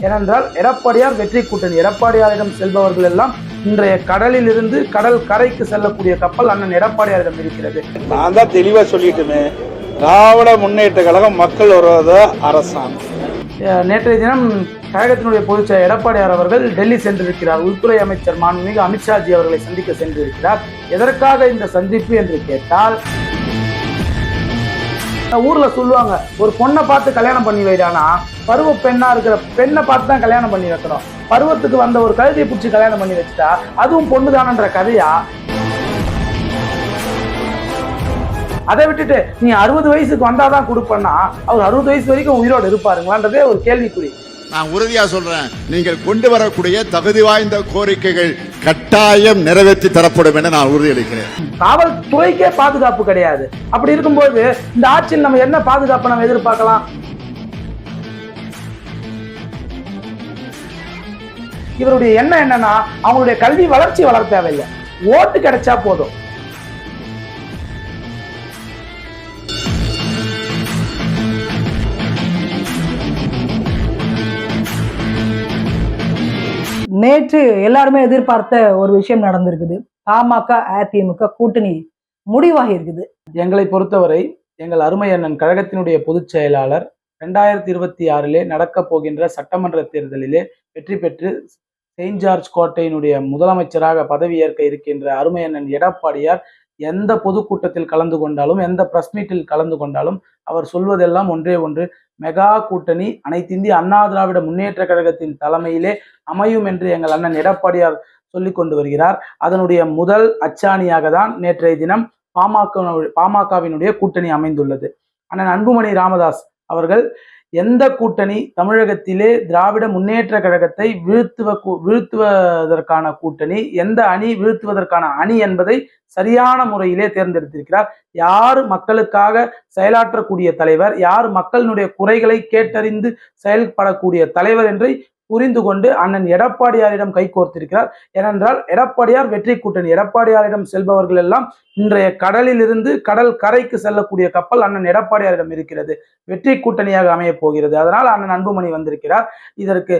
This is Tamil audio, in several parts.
ஏனென்றால் எடப்பாடியார் வெற்றி கூட்டணி, எடப்பாடியாரிடம் செல்பவர்கள் எல்லாம் இன்றைய கடலில் இருந்து கடல் கரைக்கு செல்லக்கூடிய கப்பல் அண்ணன் எடப்பாடியாரிடம் இருக்கிறது. நான் தான் தெளிவா சொல்லிட்டுமே, திராவிட முன்னேற்ற கழகம் மக்கள் விரோத அரசாங்கம். நேற்றைய தினம் கழகத்தினுடைய பொதுச்செயலர் எடப்பாடியார் அவர்கள் டெல்லி சென்றிருக்கிறார். உள்துறை அமைச்சர் மாண்புமிகு அமித்ஷாஜி அவர்களை சந்திக்க சென்றிருக்கிறார். எதற்காக இந்த சந்திப்பு என்று கேட்டால், ஊர்ல சொல்லுவாங்க, ஒரு பொண்ணை பார்த்து கல்யாணம் பண்ணி வைடானா பருவ பெண்ணா இருக்கிற பெண்ணை பார்த்து தான் கல்யாணம் பண்ணி வைக்கணும். பருவத்துக்கு வந்த ஒரு கழுதையை பிடிச்சி கல்யாணம் பண்ணி வச்சுட்டா அதுவும் பொண்ணுதானன்ற கதையா? அதை விட்டுட்டு நீ 60 வயசுக்கு வந்தாதான் கொடுப்பேன்னா அவர் 60 வயசு வரைக்கும் உயிரோடு இருப்பாருங்களான்றதே ஒரு கேள்விக்குறி. நான் உறுதியா சொல்றேன், நீங்கள் கொண்டு வரக்கூடிய தகுதி வாய்ந்த கோரிக்கைகள் கட்டாயம் நிறைவேற்றி தரப்படும் என நான் உறுதியளிக்கிறேன். காவல்துறைக்கே பாதுகாப்பு கிடையாது. அப்படி இருக்கும்போது இந்த ஆட்சியில் நம்ம என்ன பாதுகாப்பு நம்ம எதிர்பார்க்கலாம்? இவருடைய எண்ணம் என்னன்னா, அவங்களுடைய கல்வி வளர்ச்சி வளர தேவையில்லை, ஓட்டு கிடைச்சா போதும். நேற்று எல்லாருமே எதிர்பார்த்த ஒரு விஷயம் நடந்திருக்குது. பாமக அதிமுக கூட்டணி முடிவாகி இருக்குது. எங்களை பொறுத்தவரை எங்கள் அருமை அண்ணன் கழகத்தினுடைய பொதுச் செயலாளர் 2026 நடக்க போகின்ற சட்டமன்ற தேர்தலிலே வெற்றி பெற்று செயின்ட் ஜார்ஜ் கோட்டையினுடைய முதலமைச்சராக பதவியேற்க இருக்கின்ற அருமை அண்ணன் எடப்பாடியார் எந்த பொதுக்கூட்டத்தில் கலந்து கொண்டாலும், எந்த பிரஸ் மீட்டில் கலந்து கொண்டாலும் அவர் சொல்வதெல்லாம் ஒன்றே ஒன்று, மெகா கூட்டணி அனைத்து இந்திய அண்ணா திராவிட முன்னேற்ற கழகத்தின் தலைமையிலே அமையும் என்று எங்கள் அண்ணன் எடப்பாடியார் சொல்லிக் கொண்டு வருகிறார். அதனுடைய முதல் அச்சாணியாக தான் நேற்றைய தினம் பாமகவினுடைய கூட்டணி அமைந்துள்ளது. அண்ணன் அன்புமணி ராமதாஸ் அவர்கள் எந்த கூட்டணி தமிழகத்திலே திராவிட முன்னேற்ற கழகத்தை வீழ்த்துவதற்கான கூட்டணி, எந்த அணி வீழ்த்துவதற்கான அணி என்பதை சரியான முறையிலே தேர்ந்தெடுத்திருக்கிறார். யார் மக்களுக்காக செயலாற்றக்கூடிய தலைவர், யார் மக்களினுடைய குறைகளை கேட்டறிந்து செயல்படக்கூடிய தலைவர் என்றை புரிந்து கொண்டு அண்ணன் எடப்பாடியாரிடம் கைகோர்த்திருக்கிறார். ஏனென்றால் எடப்பாடியார் வெற்றி கூட்டணி, எடப்பாடியாரிடம் செல்பவர்கள் எல்லாம் இன்றைய கடலில் இருந்து கடல் கரைக்கு செல்லக்கூடிய கப்பல் அண்ணன் எடப்பாடியாரிடம் இருக்கிறது. வெற்றி கூட்டணியாக அமைய போகிறது. அதனால் அண்ணன் அன்புமணி வந்திருக்கிறார். இதற்கு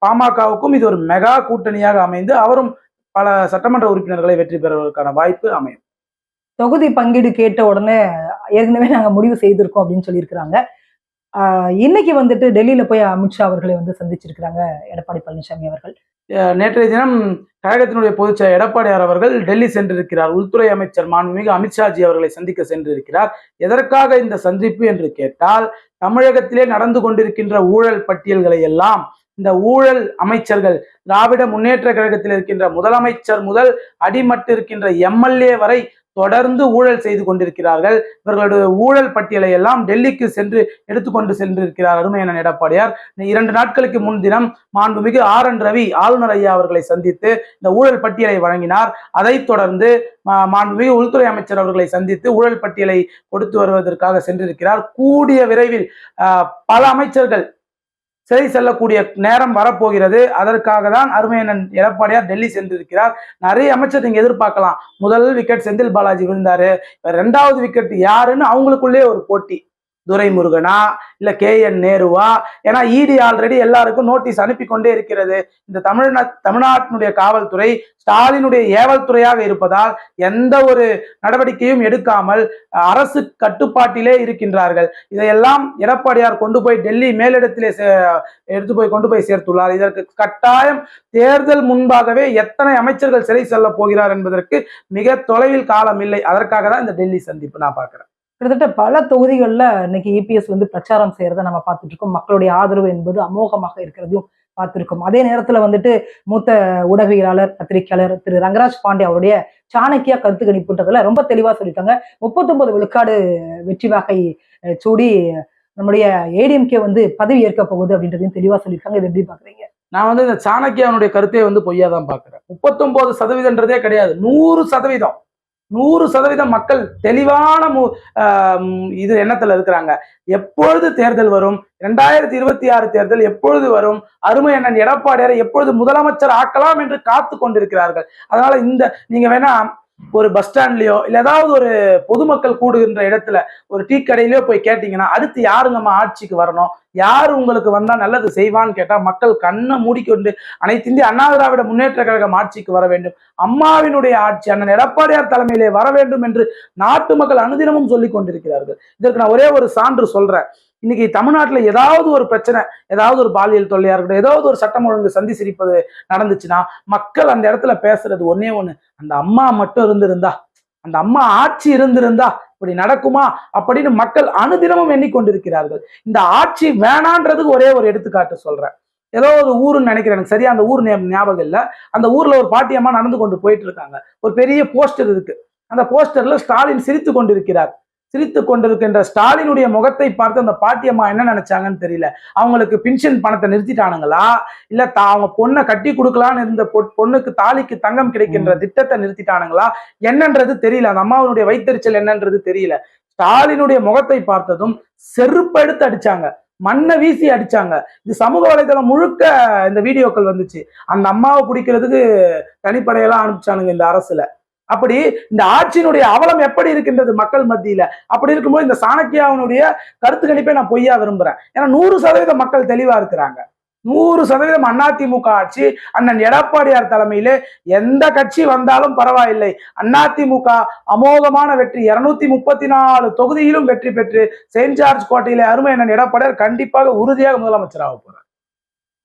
பாமகவுக்கும் இது ஒரு மெகா கூட்டணியாக அமைந்து அவரும் பல சட்டமன்ற உறுப்பினர்களை வெற்றி பெறுவதற்கான வாய்ப்பு அமையும். தொகுதி பங்கீடு கேட்ட உடனே ஏற்கனவே நாங்க முடிவு செய்திருக்கோம் அப்படின்னு சொல்லியிருக்கிறாங்க. இன்னைக்கு வந்துட்டு டெல்லியில போய் அமித்ஷா அவர்களை வந்து சந்திச்சிருக்கிறாங்க எடப்பாடி பழனிசாமி அவர்கள். நேற்றைய தினம் கழகத்தினுடைய பொதுச்செயலர் எடப்பாடியார் அவர்கள் டெல்லி சென்றிருக்கிறார். உள்துறை அமைச்சர் மாண்புமிகு அமித்ஷாஜி அவர்களை சந்திக்க சென்றிருக்கிறார். எதற்காக இந்த சந்திப்பு என்று கேட்டால், தமிழகத்திலே நடந்து கொண்டிருக்கின்ற ஊழல் பட்டியல்களை எல்லாம் இந்த ஊழல் அமைச்சர்கள், திராவிட முன்னேற்ற கழகத்தில் இருக்கின்ற முதலமைச்சர் முதல் அடிமட்டு இருக்கின்ற எம்எல்ஏ வரை தொடர்ந்து ஊழல் செய்து கொண்டிருக்கிறார்கள். இவர்களுடைய ஊழல் பட்டியலை எல்லாம் டெல்லிக்கு சென்று எடுத்துக்கொண்டு சென்றிருக்கிறார் அருமை அண்ணன் எடப்பாடியார். 2 நாட்களுக்கு முன்தினம் மாண்புமிகு RN ரவி ஆளுநர் ஐயா அவர்களை சந்தித்து இந்த ஊழல் பட்டியலை வழங்கினார். அதைத் தொடர்ந்து மாண்புமிகு உள்துறை அமைச்சர் அவர்களை சந்தித்து ஊழல் பட்டியலை கொடுத்து வருவதற்காக சென்றிருக்கிறார். கூடிய விரைவில் பல அமைச்சர்கள் சிறை செல்லக்கூடிய நேரம் வரப்போகிறது. அதற்காக தான் அருமை அண்ணன் எடப்பாடியார் டெல்லி சென்றிருக்கிறார். நிறைய அமைச்சர் நீங்க எதிர்பார்க்கலாம். முதல் விக்கெட் செந்தில் பாலாஜி விழுந்தாரு, 2வது விக்கெட் யாருன்னு அவங்களுக்குள்ளே ஒரு போட்டி. துரைமுருகனா இல்ல KN நேருவா? ஏன்னா இடி ஆல்ரெடி எல்லாருக்கும் நோட்டீஸ் அனுப்பி கொண்டே இருக்கிறது. இந்த தமிழ்நாட்டினுடைய காவல்துறை ஸ்டாலினுடைய ஏவல் துறையாக இருப்பதால் எந்த ஒரு நடவடிக்கையும் எடுக்காமல் அரசு கட்டுப்பாட்டிலே இருக்கின்றார்கள். இதையெல்லாம் எடப்பாடியார் கொண்டு போய் டெல்லி மேலிடத்திலே கொண்டு போய் சேர்த்துள்ளார். இதற்கு கட்டாயம் தேர்தல் முன்பாகவே எத்தனை அமைச்சர்கள் சிறை செல்ல போகிறார் என்பதற்கு மிக தொலைவில் காலம் இல்லை. அதற்காக தான் இந்த டெல்லி சந்திப்பு நான் பார்க்கிறேன். கிட்டத்தட்ட பல தொகுதிகளில் இன்னைக்கு EPS வந்து பிரச்சாரம் செய்யறதை நம்ம பார்த்துட்டு இருக்கோம். மக்களுடைய ஆதரவு என்பது அமோகமாக இருக்கிறதையும் பார்த்திருக்கோம். அதே நேரத்துல வந்துட்டு மூத்த ஊடகவியலாளர் பத்திரிகையாளர் திரு ரங்கராஜ் பாண்டே அவருடைய சாணக்கியா கருத்து கணிப்புன்றதுல ரொம்ப தெளிவா சொல்லிட்டாங்க. 39 விழுக்காடு வெற்றி வாகை சூடி நம்முடைய ADMK வந்து பதவி ஏற்க போகுது அப்படின்றதையும் தெளிவா சொல்லியிருக்காங்க. இது எப்படி பாக்குறீங்க? நான் வந்து இந்த சாணக்கியாவுடைய கருத்தை வந்து பொய்யாதான் பாக்குறேன். 39% கிடையாது, 100%. 100% மக்கள் தெளிவான இது எண்ணத்துல இருக்கிறாங்க. எப்பொழுது தேர்தல் வரும், 2026 தேர்தல் எப்பொழுது வரும், அருமை அண்ணன் எடப்பாடியாரை எப்பொழுது முதலமைச்சர் ஆக்கலாம் என்று காத்து கொண்டிருக்கிறார்கள். அதனால நீங்க வேணா ஒரு பஸ் ஸ்டாண்ட்லயோ இல்ல ஏதாவது ஒரு பொதுமக்கள் கூடுகின்ற இடத்துல ஒரு டீ கடையிலயோ போய் கேட்டீங்கன்னா அடுத்து யாருங்கம்மா ஆட்சிக்கு வரணும், யாரு உங்களுக்கு வந்தா நல்லது செய்வான்னு கேட்டா மக்கள் கண்ணை மூடிக்கொண்டு அனைத்து இந்திய அண்ணா திராவிட முன்னேற்ற கழகம் ஆட்சிக்கு வர வேண்டும், அம்மாவினுடைய ஆட்சி அண்ணன் எடப்பாடியார் தலைமையிலே வர வேண்டும் என்று நாட்டு மக்கள் அனுதினமும் சொல்லிக் கொண்டிருக்கிறார்கள். இதற்கு நான் ஒரே ஒரு சான்று சொல்றேன். இன்னைக்கு தமிழ்நாட்டுல ஏதாவது ஒரு பிரச்சனை, ஏதாவது ஒரு பாலியல் தொல்லையா இருக்கட்டும், ஏதாவது ஒரு சட்டம் ஒழுங்கு சந்தி சிரிப்பது நடந்துச்சுன்னா மக்கள் அந்த இடத்துல பேசுறது ஒன்னே ஒண்ணு, அந்த அம்மா மட்டும் இருந்திருந்தா, அந்த அம்மா ஆட்சி இருந்திருந்தா இப்படி நடக்குமா அப்படின்னு மக்கள் அனுதினமும் எண்ணிக்கொண்டிருக்கிறார்கள். இந்த ஆட்சி வேணான்றதுக்கு ஒரே ஒரு எடுத்துக்காட்டு சொல்றேன். ஏதோ ஒரு ஊருன்னு நினைக்கிறேன், எனக்கு சரியா அந்த ஊர் ஞாபகம் இல்லை. அந்த ஊர்ல ஒரு பாட்டியம்மா நடந்து கொண்டு போயிட்டு இருக்காங்க. ஒரு பெரிய போஸ்டர் இருக்கு. அந்த போஸ்டர்ல ஸ்டாலின் சிரித்து கொண்டிருக்கிறார். சிரித்து கொண்டிருக்கின்ற ஸ்டாலினுடைய முகத்தை பார்த்து அந்த பாட்டியம்மா என்ன நினைச்சாங்கன்னு தெரியல. அவங்களுக்கு பென்ஷன் பணத்தை நிறுத்திட்டானுங்களா, இல்ல அவங்க பொண்ணை கட்டி கொடுக்கலான்னு இருந்த பொண்ணுக்கு தாலிக்கு தங்கம் கிடைக்கின்ற திட்டத்தை நிறுத்திட்டானுங்களா என்னன்றது தெரியல. அந்த அம்மாவுடைய வைத்தறிச்சல் என்னன்றது தெரியல. ஸ்டாலினுடைய முகத்தை பார்த்ததும் செருப்பெடுத்து அடிச்சாங்க, மண்ணை வீசி அடிச்சாங்க. இது சமூக வலைதளம் முழுக்க இந்த வீடியோக்கள் வந்துச்சு. அந்த அம்மாவை பிடிக்கிறதுக்கு தனிப்படையெல்லாம் அனுப்பிச்சானுங்க இந்த அரசுல. அப்படி இந்த ஆட்சியினுடைய அவலம் எப்படி இருக்கின்றது மக்கள் மத்தியில. அப்படி இருக்கும்போது இந்த சாணக்கியாவினுடைய கருத்து கணிப்பை நான் பொய்யா விரும்புறேன். ஏன்னா 100% மக்கள் தெளிவா இருக்கிறாங்க. 100% அதிமுக ஆட்சி அண்ணன் எடப்பாடியார் தலைமையிலே எந்த கட்சி வந்தாலும் பரவாயில்லை, அதிமுக அமோகமான வெற்றி, 234 தொகுதியிலும் வெற்றி பெற்று செயின்ட் ஜார்ஜ் கோட்டையிலே அருமை அண்ணன் எடப்பாடியார் கண்டிப்பாக உறுதியாக முதலமைச்சராக போறார்.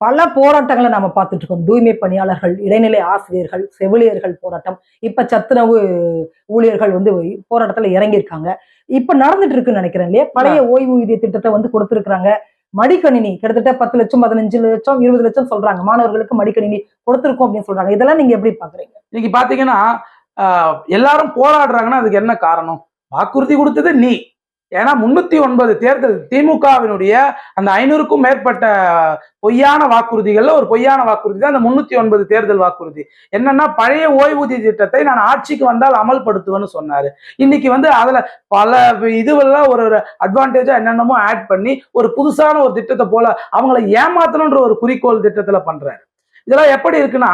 பல போராட்டங்களை நாம பார்த்துட்டு இருக்கோம். தூய்மை பணியாளர்கள், இடைநிலை ஆசிரியர்கள், செவிலியர்கள் போராட்டம், இப்ப சத்துணவு ஊழியர்கள் போராட்டத்துல இறங்கியிருக்காங்க. இப்ப நடந்துட்டு இருக்குன்னு நினைக்கிறேன் இல்லையா? பழைய ஓய்வூதிய திட்டத்தை கொடுத்திருக்கிறாங்க. மடிக்கணினி கிட்டத்தட்ட 10 லட்சம் 15 லட்சம் 20 லட்சம் சொல்றாங்க, மாணவர்களுக்கு மடிக்கணினி கொடுத்திருக்கோம் அப்படின்னு சொல்றாங்க. இதெல்லாம் நீங்க எப்படி பாக்குறீங்க? இன்னைக்கு பாத்தீங்கன்னா எல்லாரும் போராடுறாங்கன்னா அதுக்கு என்ன காரணம்? வாக்குறுதி கொடுத்தது நீ. ஏன்னா 309 தேர்தல் திமுகவினுடைய அந்த 500க்கும் மேற்பட்ட பொய்யான வாக்குறுதிகள்ல ஒரு பொய்யான வாக்குறுதி தான் அந்த 309 தேர்தல் வாக்குறுதி. என்னன்னா பழைய ஓய்வூதிய திட்டத்தை நான் ஆட்சிக்கு வந்தால் அமல்படுத்துவேன்னு சொன்னாரு. இன்னைக்கு அதுல பல இதுவெல்லாம் ஒரு அட்வான்டேஜா என்னென்னமோ ஆட் பண்ணி ஒரு புதுசான ஒரு திட்டத்தை போல அவங்களை ஏமாத்தணுன்ற ஒரு குறிக்கோள் திட்டத்துல பண்றாரு. இதெல்லாம் எப்படி இருக்குன்னா,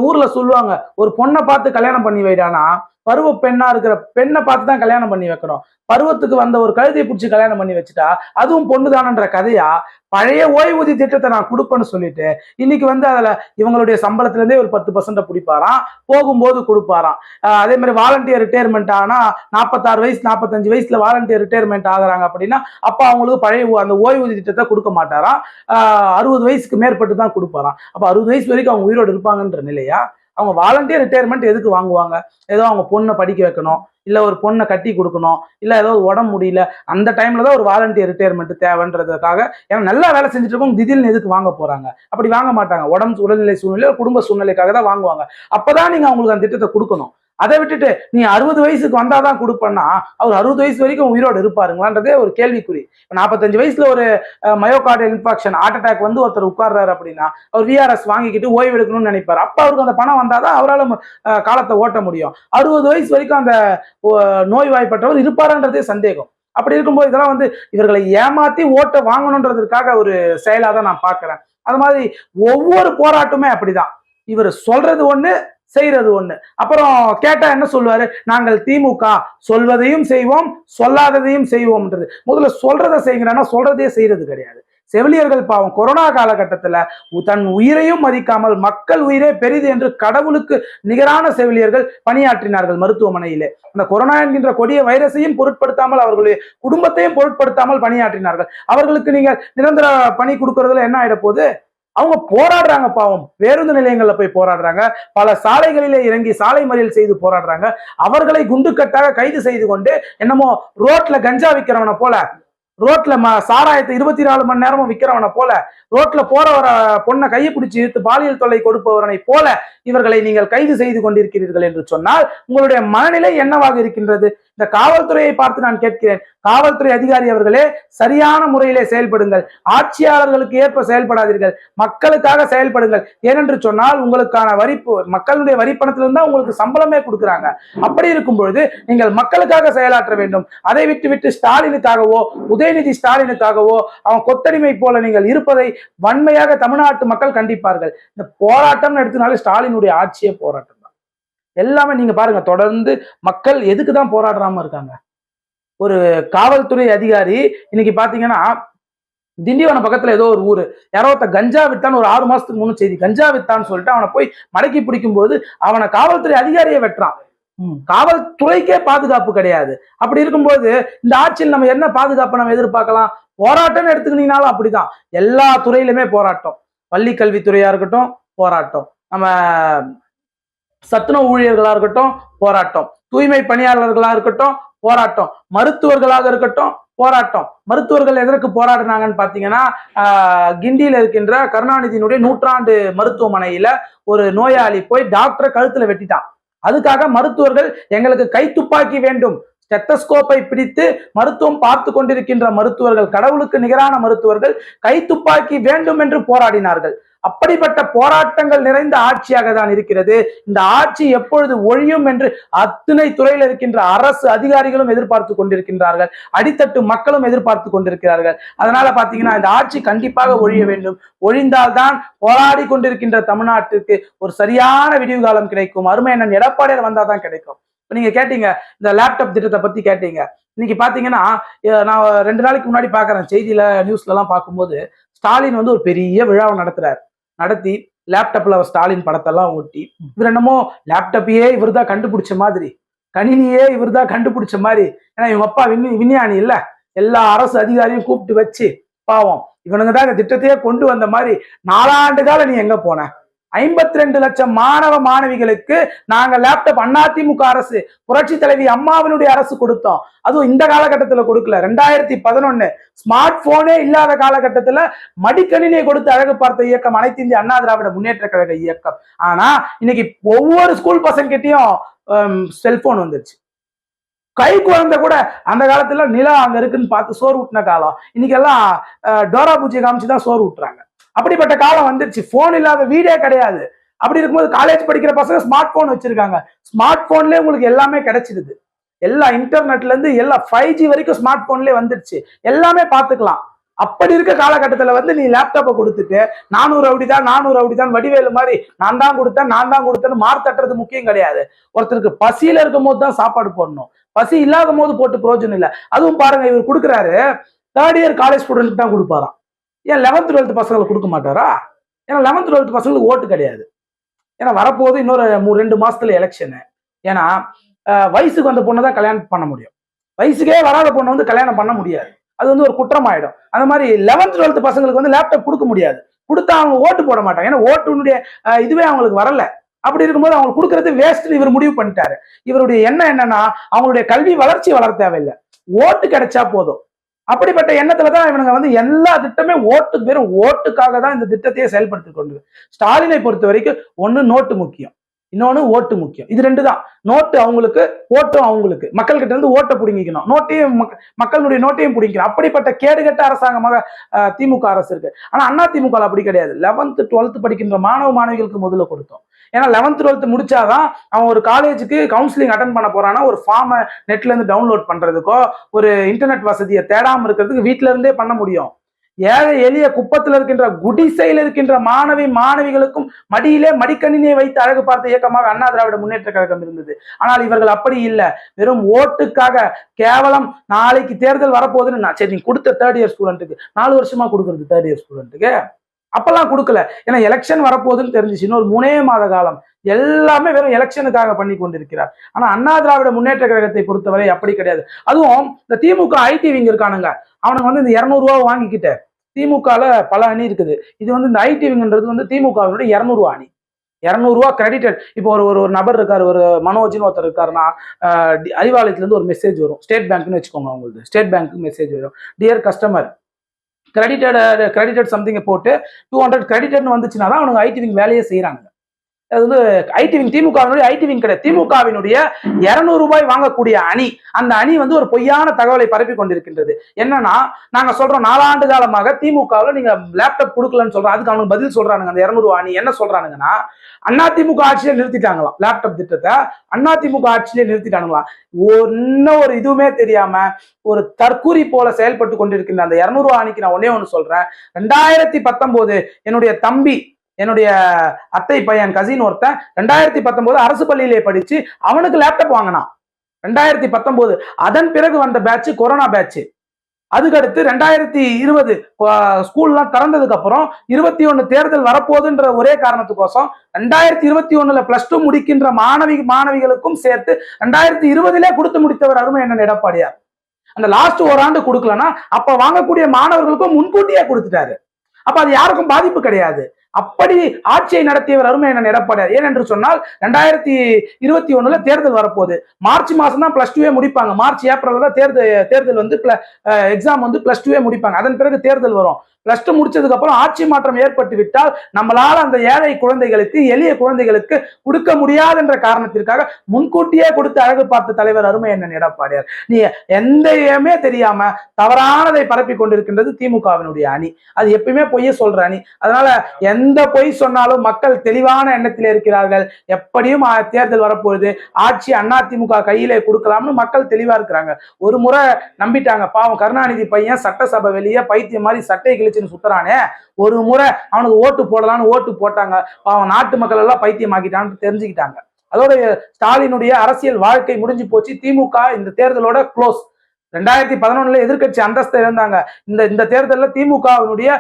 ஊர்ல சொல்லுவாங்க, ஒரு பொண்ணை பார்த்து கல்யாணம் பண்ணி வைடானா பருவ பெண்ணா இருக்கிற பெண்ணை பார்த்து தான் கல்யாணம் பண்ணி வைக்கணும். பருவத்துக்கு வந்த ஒரு கழுதையை பிடிச்சி கல்யாணம் பண்ணி வச்சுட்டா அதுவும் பொண்ணுதானன்ற கதையா பழைய ஓய்வூதிய திட்டத்தை நான் கொடுப்பேன்னு சொல்லிட்டு இன்னைக்கு அதுல இவங்களுடைய சம்பளத்துல இருந்தே ஒரு 10% பிடிப்பாராம், போகும்போது கொடுப்பாராம். அதே மாதிரி வாலண்டியர் ரிட்டையர்மெண்ட் ஆனா 46 வயசு 45 வயசுல வாலண்டியர் ரிட்டையர்மெண்ட் ஆகுறாங்க அப்படின்னா அப்ப அவங்களுக்கு பழைய அந்த ஓய்வூதிய திட்டத்தை கொடுக்க மாட்டாராம். 60 வயசுக்கு மேற்பட்டு தான் கொடுப்பாராம். அப்ப 60 வயசு வரைக்கும் அவங்க உயிரோடு இருப்பாங்கன்ற நிலையா? அவங்க வாலண்டியர் ரிட்டையர்மெண்ட் எதுக்கு வாங்குவாங்க? ஏதோ அவங்க பொண்ணை படிக்க வைக்கணும், இல்ல ஒரு பொண்ணை கட்டி கொடுக்கணும், இல்ல ஏதோ உடம்பு முடியல அந்த டைம்ல தான் ஒரு வாலண்டியர் ரிட்டையர்மெண்ட் தேவைன்றதுக்காக. ஏன்னா நல்லா வேலை செஞ்சுட்டு இருக்கோம், திடீர்னு எதுக்கு வாங்க போறாங்க? அப்படி வாங்க மாட்டாங்க. உடல்நிலை சூழ்நிலை, குடும்ப சூழ்நிலைக்காக தான் வாங்குவாங்க. அப்பதான் நீங்க அவங்களுக்கு அந்த திட்டத்தை கொடுக்கணும். அதை விட்டுட்டு நீ 60 வயசுக்கு வந்தாதான் கொடுப்பேன்னா அவர் 60 வயசு வரைக்கும் உயிரோடு இருப்பாருங்களான்றதே ஒரு கேள்விக்குறி. 45 வயசுல ஒரு மயோகார்டியல் இன்ஃபாக்ஷன் ஹார்ட் அட்டாக் ஒருத்தர் உட்கார்றாரு அப்படின்னா அவர் விஆர்எஸ் வாங்கிக்கிட்டு ஓய்வு எடுக்கணும்னு நினைப்பாரு. அப்ப அவருக்கு அந்த பணம் வந்தாதான் அவரால் காலத்தை ஓட்ட முடியும். 60 வயசு வரைக்கும் அந்த நோய்வாய்ப்பட்டவர் இருப்பாருன்றதே சந்தேகம். அப்படி இருக்கும்போது இதெல்லாம் இவர்களை ஏமாத்தி ஓட்ட வாங்கணுன்றதுக்காக ஒரு செயலா தான் நான் பாக்குறேன். அது மாதிரி ஒவ்வொரு போராட்டமே அப்படிதான். இவர் சொல்றது ஒண்ணு, செய்யறது ஒண்ணு. அப்புறம் கேட்டா என்ன சொல்லுவாரு? நாங்கள் திமுக சொல்வதையும் செய்வோம், சொல்லாததையும் செய்வோம்ன்றது. முதல்ல சொல்றதை செய்கிறான்னா சொல்றதே செய்யறது கிடையாது. செவிலியர்கள் பாவம் கொரோனா காலகட்டத்துல தன் உயிரையும் மதிக்காமல் மக்கள் உயிரே பெரிது என்று கடவுளுக்கு நிகரான செவிலியர்கள் பணியாற்றினார்கள் மருத்துவமனையிலே. அந்த கொரோனா என்கின்ற கொடிய வைரஸையும் பொருட்படுத்தாமல் அவர்களுடைய குடும்பத்தையும் பொருட்படுத்தாமல் பணியாற்றினார்கள். அவர்களுக்கு நீங்க நிரந்தர பணி கொடுக்கறதுல என்ன ஆயிட போகுது? அவங்க போராடுறாங்க பாவம், பேருந்து நிலையங்கள்ல போய் போராடுறாங்க, பல சாலைகளிலே இறங்கி சாலை மறியல் செய்து போராடுறாங்க. அவர்களை குண்டுக்கட்டாக கைது செய்து கொண்டு என்னமோ ரோட்ல கஞ்சா விற்கிறவனை போல, ரோட்ல சாராயத்தை 24 மணி நேரமும் விற்கிறவனை போல, ரோட்ல போறவர பொண்ணை கையை பிடிச்சி இழுத்து பாலியல் தொல்லை கொடுப்பவரனை போல இவர்களை நீங்கள் கைது செய்து கொண்டிருக்கிறீர்கள் என்று சொன்னால் உங்களுடைய மனநிலை என்னவாக இருக்கின்றது? இந்த காவல்துறையை பார்த்து நான் கேட்கிறேன், காவல்துறை அதிகாரி அவர்களே சரியான முறையிலே செயல்படுங்கள், ஆட்சியாளர்களுக்கு ஏற்ப செயல்படாதீர்கள், மக்களுக்காக செயல்படுங்கள். ஏனென்று சொன்னால் உங்களுக்கான மக்களுடைய வரிப்பணத்திலிருந்து தான் உங்களுக்கு சம்பளமே கொடுக்குறாங்க. அப்படி இருக்கும் பொழுது நீங்கள் மக்களுக்காக செயலாற்ற வேண்டும். அதை விட்டு ஸ்டாலினுக்காகவோ உதயநிதி ஸ்டாலினுக்காகவோ அவன் கொத்தடிமை போல நீங்கள் இருப்பதை வன்மையாக தமிழ்நாட்டு மக்கள் கண்டிப்பார்கள். இந்த போராட்டம் எடுத்தனால ஸ்டாலினுடைய ஆட்சியே போராட்டம் தான். எல்லாமே நீங்க பாருங்க, தொடர்ந்து மக்கள் எதுக்கு தான் போராடாம இருக்காங்க. ஒரு காவல்துறை அதிகாரி இன்னைக்கு பாத்தீங்கன்னா திண்டிவனம் பக்கத்துல ஏதோ ஒரு ஊரு, யாரோ ஒருத்த கஞ்சா வித்தான்னு ஒரு 6 மாசத்துக்கு முன்னு செய்தி, கஞ்சா வித்தான்னு சொல்லிட்டு அவனை போய் மடக்கி பிடிக்கும் போது அவனை காவல்துறை அதிகாரியை வெட்டுறான். காவல்துறைக்கே பாதுகாப்பு கிடையாது. அப்படி இருக்கும்போது இந்த ஆட்சியில் நம்ம என்ன பாதுகாப்பு நம்ம எதிர்பார்க்கலாம்? போராட்டம்னு எடுத்துக்கிட்டீங்கனாலும் அப்படிதான், எல்லா துறையிலுமே போராட்டம். பள்ளி கல்வித்துறையா இருக்கட்டும் போராட்டம், நம்ம சத்துணவு ஊழியர்களா இருக்கட்டும் போராட்டம், தூய்மை பணியாளர்களா இருக்கட்டும் போராட்டம், மருத்துவர்களாக இருக்கட்டும் போராட்டம். மருத்துவர்கள் எதற்கு போராடினாங்கன்னு பாத்தீங்கன்னா, கிண்டியில இருக்கின்ற கருணாநிதியினுடைய 100ஆண்டு மருத்துவமனையில ஒரு நோயாளி போய் டாக்டரை கழுத்துல வெட்டிட்டான். அதுக்காக மருத்துவர்கள் எங்களுக்கு கைத்துப்பாக்கி வேண்டும், ஸ்டெத்தஸ்கோப்பை பிடித்து மருத்துவம் பார்த்து கொண்டிருக்கின்ற மருத்துவர்கள், கடவுளுக்கு நிகரான மருத்துவர்கள் கைத்துப்பாக்கி வேண்டும் என்று போராடினார்கள். அப்படிப்பட்ட போராட்டங்கள் நிறைந்த ஆட்சியாக தான் இருக்கிறது. இந்த ஆட்சி எப்பொழுது ஒழியும் என்று அத்தனை துறையில் இருக்கின்ற அரசு அதிகாரிகளும் எதிர்பார்த்து கொண்டிருக்கின்றார்கள், அடித்தட்டு மக்களும் எதிர்பார்த்து கொண்டிருக்கிறார்கள். அதனால பாத்தீங்கன்னா இந்த ஆட்சி கண்டிப்பாக ஒழிய வேண்டும். ஒழிந்தால்தான் போராடி கொண்டிருக்கின்ற தமிழ்நாட்டுக்கு ஒரு சரியான விடிவு காலம் கிடைக்கும். அருமையண்ணன் எடப்பாடியார் வந்தாதான் கிடைக்கும். இப்ப நீங்க கேட்டீங்க இந்த லேப்டாப் திட்டத்தை பத்தி கேட்டீங்க. இன்னைக்கு பாத்தீங்கன்னா நான் 2 நாளைக்கு முன்னாடி பாக்குறேன், செய்தியில நியூஸ்ல எல்லாம் பார்க்கும்போது ஸ்டாலின் வந்து ஒரு பெரிய விழாவை நடத்தி லேப்டாப்ல ஸ்டாலின் படத்தெல்லாம் ஒட்டி, இவர் என்னமோ லேப்டாப்பையே இவர் தான் கண்டுபிடிச்ச மாதிரி, கணினியே இவர் தான் கண்டுபிடிச்ச மாதிரி. ஏன்னா இவங்க அப்பா விஞ்ஞானி இல்ல, எல்லா அரசு அதிகாரியும் கூப்பிட்டு வச்சு பாவம் இவனுங்க தான் இந்த திட்டத்தையே கொண்டு வந்த மாதிரி 4 ஆண்டு காலம் நீ எங்க போன? 52 லட்சம் மாணவ மாணவிகளுக்கு நாங்க லேப்டாப் அதிமுக அரசு, புரட்சி தலைவி அம்மாவினுடைய அரசு கொடுத்தோம். அதுவும் இந்த காலகட்டத்தில் கொடுக்கல. 2011 ஸ்மார்ட் போனே இல்லாத காலகட்டத்துல மடிக்கணினியை கொடுத்து அழகு பார்த்த இயக்கம் அனைத்து இந்திய அண்ணா திராவிட முன்னேற்ற கழக இயக்கம். ஆனா இன்னைக்கு ஒவ்வொரு ஸ்கூல் பசங்க கிட்டயும் செல்போன் வந்துருச்சு. கை குழந்தை கூட அந்த காலத்துல நிலா அங்க இருக்குன்னு பார்த்து சோறு ஊட்டின காலம். இன்னைக்கு எல்லாம் டோரா பூஜை காமிச்சுதான் சோறு ஊட்டுறாங்க. அப்படிப்பட்ட காலம் வந்துருச்சு. போன் இல்லாத வீடே கிடையாது. அப்படி இருக்கும்போது காலேஜ் படிக்கிற பசங்க ஸ்மார்ட் போன் வச்சிருக்காங்க. ஸ்மார்ட் போன்லயே உங்களுக்கு எல்லாமே கிடைச்சிடுது. எல்லா இன்டர்நெட்ல இருந்து எல்லா 5G வரைக்கும் ஸ்மார்ட் போன்லயே வந்துருச்சு. எல்லாமே பார்த்துக்கலாம். அப்படி இருக்க காலகட்டத்துல வந்து நீ லேப்டாப்பை கொடுத்துட்டு 400 அப்படிதான் வடிவேலு மாதிரி நான் தான் கொடுத்தேன்னு மார் தட்டுறது முக்கியம் கிடையாது. ஒருத்தருக்கு பசியில இருக்கும் போது தான் சாப்பாடு போடணும், பசி இல்லாத போது போட்டு பிரயோஜனம் இல்லை. அதுவும் பாருங்க, இவர் கொடுக்குறாரு 3rd இயர் காலேஜ் ஸ்டூடெண்ட் தான் கொடுப்பாராம். ஏன் 11th 12th பசங்களுக்கு கொடுக்க மாட்டாரா? ஏன்னா 11th 12th பசங்களுக்கு ஓட்டு கிடையாது. ஏன்னா வரப்போது இன்னொரு 2 மாசத்துல எலெக்ஷனு. ஏன்னா வயசுக்கு வந்த பொண்ணை தான் கல்யாணம் பண்ண முடியும், வயசுக்கே வராத பொண்ணை வந்து கல்யாணம் பண்ண முடியாது. அது வந்து ஒரு குற்றம் ஆயிடும். அந்த மாதிரி 11th 12th பசங்களுக்கு வந்து லேப்டாப் கொடுக்க முடியாது. கொடுத்தா அவங்க ஓட்டு போட மாட்டாங்க. ஏன்னா ஓட்டுனுடைய இதுவே அவங்களுக்கு வரல. அப்படி இருக்கும்போது அவங்களுக்கு கொடுக்கறது வேஸ்ட்னு இவர் முடிவு பண்ணிட்டாரு. இவருடைய எண்ணம் என்னன்னா, அவங்களுடைய கல்வி வளர்ச்சி வளர தேவையில்லை, ஓட்டு கிடைச்சா போதும். அப்படிப்பட்ட எண்ணத்துலதான் இவனுங்க வந்து எல்லா திட்டமே ஓட்டுக்கு பேரும் ஓட்டுக்காக தான் இந்த திட்டத்தையே செயல்படுத்தி கொண்டு. ஸ்டாலினை பொறுத்த வரைக்கும் ஒண்ணு நோட்டு முக்கியம், இன்னொன்னு ஓட்டு முக்கியம். இது 2 தான். நோட்டு அவங்களுக்கு, ஓட்டும் அவங்களுக்கு. மக்கள் கிட்ட இருந்து ஓட்டை பிடிங்கிக்கணும், நோட்டையும் மக்களுடைய நோட்டையும் பிடிக்கணும். அப்படிப்பட்ட கேடுகட்ட அரசாங்கமாக திமுக அரசு இருக்கு. ஆனா அதிமுக அப்படி கிடையாது. 11th 12th படிக்கின்ற மாணவ மாணவிகளுக்கு முதல்ல கொடுத்தோம். ஏன்னா 11th 12th முடிச்சாதான் அவன் ஒரு காலேஜுக்கு கவுன்சிலிங் அட்டன் பண்ண போறானா, ஒரு ஃபார்மை நெட்ல இருந்து டவுன்லோட் பண்றதுக்கோ, ஒரு இன்டர்நெட் வசதியை தேடாம இருக்கிறதுக்கு வீட்டுல இருந்தே பண்ண முடியும். ஏழை எளிய குப்பத்தில் இருக்கின்ற குடிசையில் இருக்கின்ற மாணவிகளுக்கும் மடியிலே மடிக்கணினியை வைத்து அழகு பார்த்த இயக்கமாக அண்ணா திராவிட முன்னேற்ற கழகம் இருந்தது. ஆனால் இவர்கள் அப்படி இல்லை. வெறும் ஓட்டுக்காக, கேவலம் நாளைக்கு தேர்தல் வரப்போகுதுன்னு சரி நீங்க கொடுத்த 3rd இயர் ஸ்டூடெண்ட்டுக்கு 4 வருஷமா கொடுக்குறது 3rd இயர் ஸ்டூடெண்ட்டுக்கு அப்பெல்லாம் கொடுக்கல. ஏன்னா எலெக்ஷன் வரப்போகுதுன்னு தெரிஞ்சிச்சு. இன்னொரு 3 மாத காலம் எல்லாமே வெறும் எலெக்ஷனுக்காக பண்ணி கொண்டிருக்கிறார். ஆனா அண்ணா திராவிட முன்னேற்ற கழகத்தை பொறுத்தவரை அப்படி கிடையாது. அதுவும் இந்த திமுக ஐடி விங் இருக்கானுங்க, அவனுங்க வந்து இந்த 200 ரூபா வாங்கிக்கிட்டு, திமுகல பல அணி இருக்குது, இது வந்து இந்த ஐடி விங்ன்றது வந்து திமுகவினுடைய 200 ரூபா அணி. 200 ரூபா கிரெடிட்டட். இப்போ ஒரு நபர் இருக்காரு, ஒரு மனோஜ்னு ஒருத்தர் இருக்காருன்னா, அறிவாலயத்துல இருந்து ஒரு மெசேஜ் வரும், ஸ்டேட் பேங்க்னு வச்சுக்கோங்க, உங்களுக்கு ஸ்டேட் பேங்க் மெசேஜ் வரும், டியர் கஸ்டமர் கிரெடிட்டட் சம்திங் போட்டு 200 கிரெடிட்டட்னு வந்துச்சுன்னா தான் அவனுங்க ஐடி விங் வேலையை செய்யறாங்க. அது வந்து ஐடி விங், திமுகவினுடைய ஐடி விங் கிடையாது. திமுகவினுடைய 200 ரூபாய் வாங்கக்கூடிய அணி, அந்த அணி வந்து ஒரு பொய்யான தகவலை பரப்பி கொண்டிருக்கின்றது. என்னன்னா, நாங்க சொல்றோம் 4 ஆண்டு காலமாக திமுகவில் நீங்க லேப்டாப் கொடுக்கலன்னு சொல்றோம். அதுக்கு அவனுக்கு பதில் சொல்றானுங்க. அந்த 200 ரூபாய் அணி என்ன சொல்றானுங்கன்னா, அதிமுக ஆட்சியிலே நிறுத்திட்டாங்களாம் லேப்டாப் திட்டத்தை. அதிமுக ஆட்சியிலே நிறுத்திட்டானுங்களாம். இன்னும் ஒரு இதுவுமே தெரியாம ஒரு தற்கூரி போல செயல்பட்டு கொண்டிருக்கின்ற அந்த 200 ரூபாய் அணிக்கு நான் ஒன்னே ஒண்ணு சொல்றேன். 2019 என்னுடைய தம்பி என்னுடைய அத்தை பையன் கசின் ஒருத்தன் 2019 அரசு பள்ளியிலே படிச்சு அவனுக்கு லேப்டாப் வாங்கினான் 2019. அதன் பிறகு வந்த பேட்ச் கொரோனா பேட்ச். அதுக்கடுத்து 2020 ஸ்கூல்லாம் திறந்ததுக்கு அப்புறம் 21 தேர்தல் வரப்போகுதுன்ற ஒரே காரணத்துக்கோசம் 2021 +2 முடிக்கின்ற மாணவிகளுக்கும் சேர்த்து 2020 கொடுத்து முடித்தவர் அருமை அண்ணன் எடப்பாடியார். அந்த லாஸ்ட் ஓராண்டு கொடுக்கலன்னா அப்ப வாங்கக்கூடிய மாணவர்களுக்கும் முன்கூட்டியே கொடுத்துட்டாரு. அப்ப அது யாருக்கும் பாதிப்பு கிடையாது. அப்படி ஆட்சியை நடத்தியவர் அருமை அண்ணன் எடப்பாடியார். ஏனென்று சொன்னால் 2021 தேர்தல் வரப்போகுது. மார்ச் மாசம் தான் +2 முடிப்பாங்க. மார்ச் ஏப்ரல் தான் தேர்தல் வந்து எக்ஸாம் வந்து +2 முடிப்பாங்க. அதன் பிறகு தேர்தல் வரும். +2 முடிச்சதுக்கு அப்புறம் ஆட்சி மாற்றம் ஏற்பட்டு விட்டால் நம்மளால அந்த ஏழை குழந்தைகளுக்கு எளிய குழந்தைகளுக்கு கொடுக்க முடியாது என்ற காரணத்திற்காக முன்கூட்டியே கொடுத்து அழகு பார்த்த தலைவர் அருமை அண்ணன் எடப்பாடியார். நீ எந்தையுமே தெரியாம தவறானதை பரப்பி கொண்டிருக்கின்றது திமுகவினுடைய அணி. அது எப்பயுமே பொய்ய சொல்ற அணி. அதனால எந்த பொய் சொன்னாலும் மக்கள் தெளிவான எண்ணத்தில் இருக்கிறார்கள். எப்படியும் தேர்தல் வரப்போகுது, ஆட்சி அதிமுக கையிலே கொடுக்கலாம்னு மக்கள் தெளிவா இருக்கிறாங்க. ஒரு முறை நம்பிட்டாங்க. பாவம் கருணாநிதி பையன் சட்டசபை வெளியே பைத்தியம் மாதிரி சட்டை கிழிச்சுன்னு சுத்துறானே, ஒரு முறை அவனுக்கு ஓட்டு போடலான்னு ஓட்டு போட்டாங்க. பாவம் நாட்டு மக்கள் எல்லாம் பைத்தியமாக்கிட்டான்னு தெரிஞ்சுக்கிட்டாங்க. அதோட ஸ்டாலினுடைய அரசியல் வாழ்க்கை முடிஞ்சு போச்சு. திமுக இந்த தேர்தலோட க்ளோஸ். 2011 எதிர்கட்சி அந்தஸ்து இருந்தாங்க. இந்த தேர்தலில் திமுகவினுடைய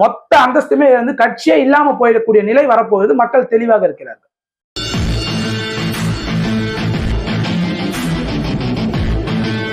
மொத்த அந்தஸ்துமே கட்சியே இல்லாம போயிடக்கூடிய நிலை வரப்போகுது. மக்கள் தெளிவாக இருக்கிறார்கள்.